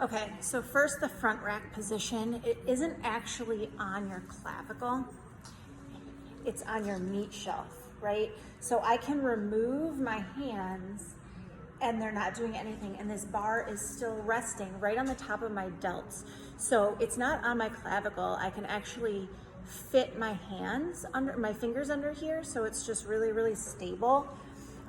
Okay, so first the front rack position. It isn't actually on your clavicle, it's on your meat shelf, right? So I can remove my hands and they're not doing anything, and this bar is still resting right on the top of my delts. So it's not on my clavicle. I can actually fit my hands under, my fingers under here, so it's just really, really stable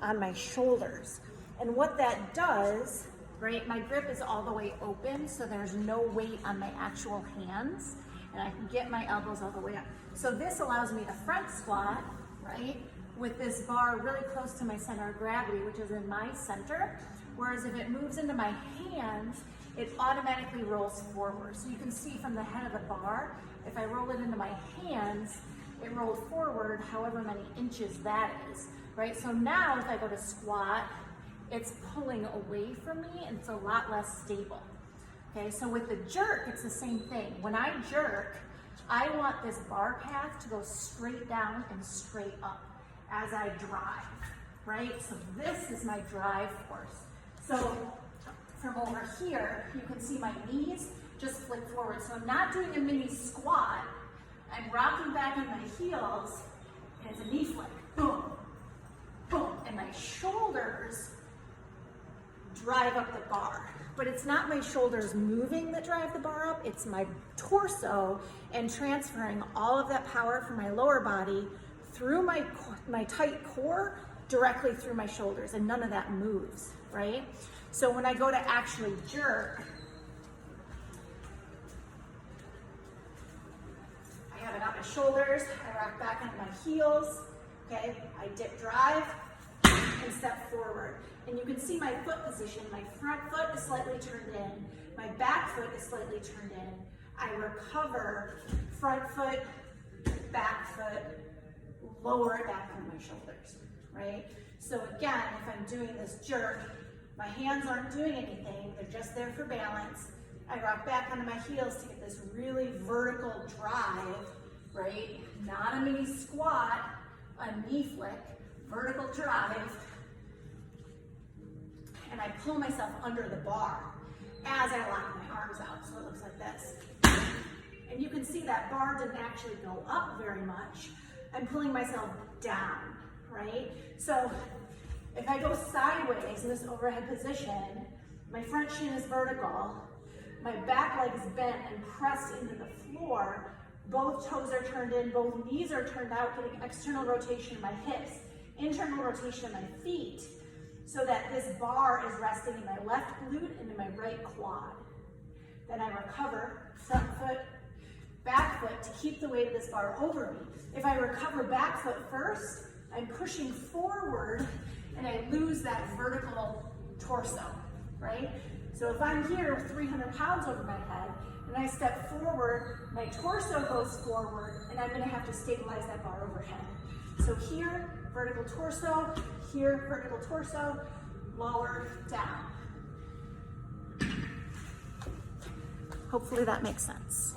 on my shoulders. And what that does, right, my grip is all the way open, so there's no weight on my actual hands, and I can get my elbows all the way up. So this allows me to front squat, right, with this bar really close to my center of gravity, which is in my center. Whereas if it moves into my hands, it automatically rolls forward. So you can see from the head of the bar, if I roll it into my hands, it rolled forward however many inches that is, right? So now if I go to squat, it's pulling away from me and it's a lot less stable. Okay, so with the jerk, it's the same thing. When I jerk, I want this bar path to go straight down and straight up as I drive, right? So this is my drive force. So from over here, you can see my knees just flick forward. So I'm not doing a mini squat. I'm rocking back on my heels, and it's a knee flick. Boom, boom. And my shoulders drive up the bar. But it's not my shoulders moving that drive the bar up, it's my torso and transferring all of that power from my lower body through my tight core directly through my shoulders, and none of that moves, right? So when I go to actually jerk, I have it on my shoulders, I rock back onto my heels, okay? I dip drive and step forward. And you can see my foot position. My front foot is slightly turned in. My back foot is slightly turned in. I recover front foot, back foot, lower it back on my shoulders, right? So again, if I'm doing this jerk, my hands aren't doing anything. They're just there for balance. I rock back onto my heels to get this really vertical drive, right? Not a mini squat, a knee flick, vertical drive. And I pull myself under the bar as I lock my arms out, so it looks like this. And you can see that bar didn't actually go up very much. I'm pulling myself down, right? So if I go sideways in this overhead position, my front shin is vertical, my back leg is bent and pressed into the floor, both toes are turned in, both knees are turned out, getting external rotation in my hips, internal rotation in my feet, so that this bar is resting in my left glute and in my right quad. Then I recover front foot, back foot to keep the weight of this bar over me. If I recover back foot first, I'm pushing forward and I lose that vertical torso, right? So if I'm here with 300 pounds over my head and I step forward, my torso goes forward and I'm gonna have to stabilize that bar overhead. So here, vertical torso, here, vertical torso, lower, down. Hopefully that makes sense.